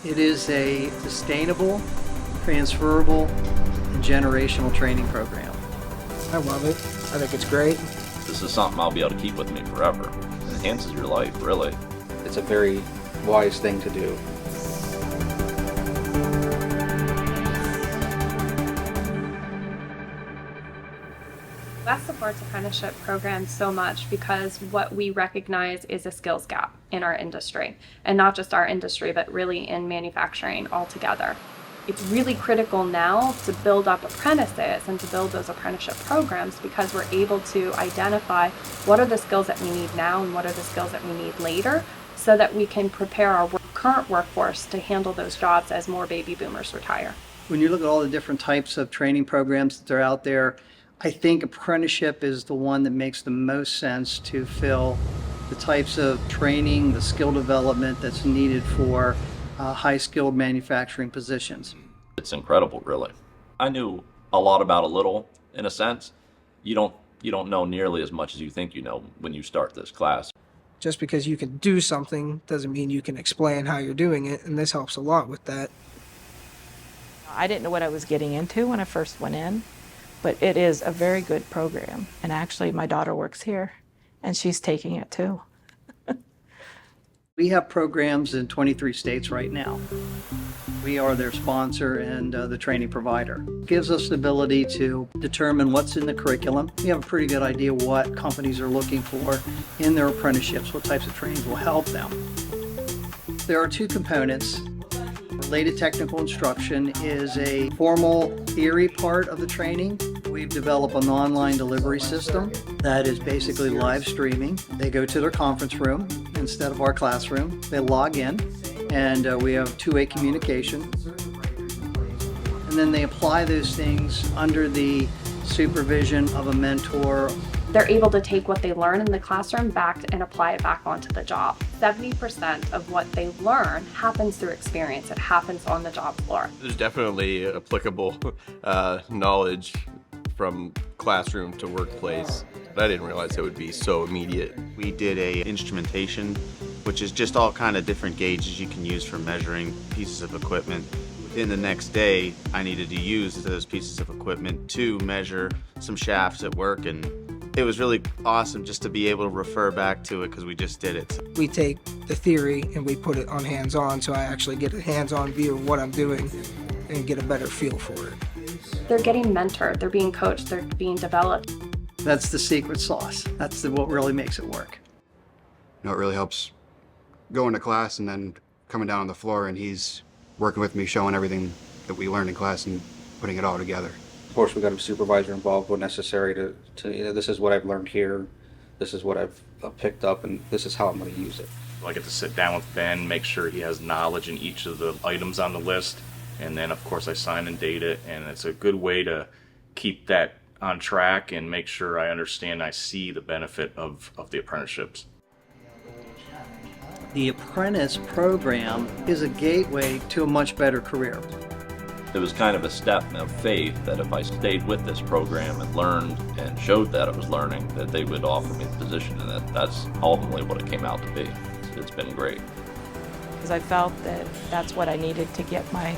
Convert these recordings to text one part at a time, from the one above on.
It is a sustainable, transferable, and generational training program. I love it. I think it's great. This is something I'll be able to keep with me forever. It enhances your life, really. It's a very wise thing to do. West supports apprenticeship programs so much because what we recognize is a skills gap in our industry, and not just our industry, but really in manufacturing altogether. It's really critical now to build up apprentices and to build those apprenticeship programs because we're able to identify what are the skills that we need now and what are the skills that we need later so that we can prepare our current workforce to handle those jobs as more baby boomers retire. When you look at all the different types of training programs that are out there, I think apprenticeship is the one that makes the most sense to fill the types of training, the skill development that's needed for high-skilled manufacturing positions. It's incredible, really. I knew a lot about a little, in a sense. You don't know nearly as much as you think you know when you start this class. Just because you can do something doesn't mean you can explain how you're doing it, and this helps a lot with that. I didn't know what I was getting into when I first went in, but it is a very good program. And actually, my daughter works here, and she's taking it too. We have programs in 23 states right now. We are their sponsor and the training provider. It gives us the ability to determine what's in the curriculum. We have a pretty good idea what companies are looking for in their apprenticeships, what types of trainings will help them. There are two components. Related technical instruction is a formal theory part of the training. We've developed an online delivery system that is basically live streaming. They go to their conference room instead of our classroom. They log in, and we have two-way communication. And then they apply those things under the supervision of a mentor. They're able to take what they learn in the classroom back and apply it back onto the job. 70% of what they learn happens through experience. It happens on the job floor. There's definitely applicable knowledge from classroom to workplace, but I didn't realize it would be so immediate. We did a instrumentation, which is just all kind of different gauges you can use for measuring pieces of equipment. Within the next day, I needed to use those pieces of equipment to measure some shafts at work, and it was really awesome just to be able to refer back to it because we just did it. We take the theory and we put it on hands-on, so I actually get a hands-on view of what I'm doing and get a better feel for it. They're getting mentored, they're being coached, they're being developed. That's the secret sauce. That's what really makes it work. You know, it really helps going to class and then coming down on the floor and he's working with me, showing everything that we learned in class and putting it all together. Of course, we got a supervisor involved when necessary to this is what I've learned here, this is what I've picked up, and this is how I'm going to use it. I get to sit down with Ben, make sure he has knowledge in each of the items on the list, and then of course I sign and date it, and it's a good way to keep that on track and make sure I understand, I see the benefit of the apprenticeships. The apprentice program is a gateway to a much better career. It was kind of a step of faith that if I stayed with this program and learned and showed that I was learning, that they would offer me the position, and that's ultimately what it came out to be. It's been great. Because I felt that that's what I needed to get my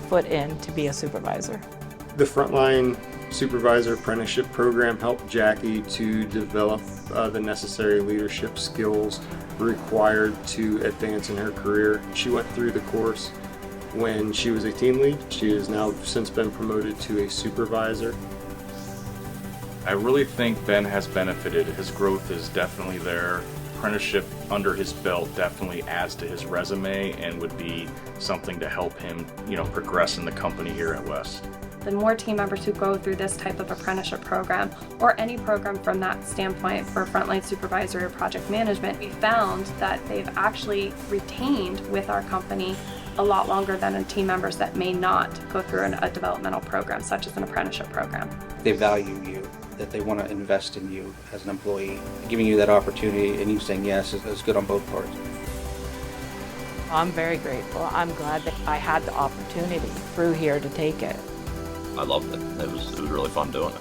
foot in to be a supervisor. The Frontline Supervisor Apprenticeship Program helped Jackie to develop the necessary leadership skills required to advance in her career. She went through the course when she was a team lead. She has now since been promoted to a supervisor. I really think Ben has benefited. His growth is definitely there. Apprenticeship under his belt definitely adds to his resume and would be something to help him, progress in the company here at West. The more team members who go through this type of apprenticeship program, or any program from that standpoint for frontline supervisor or project management, we found that they've actually retained with our company a lot longer than team members that may not go through a developmental program, such as an apprenticeship program. They value you, that they want to invest in you as an employee. Giving you that opportunity and you saying yes is good on both parts. I'm very grateful. I'm glad that I had the opportunity through here to take it. I loved it. It was really fun doing it.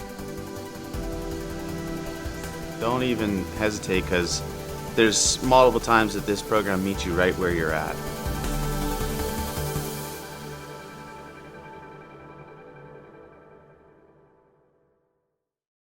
Don't even hesitate because there's multiple times that this program meets you right where you're at.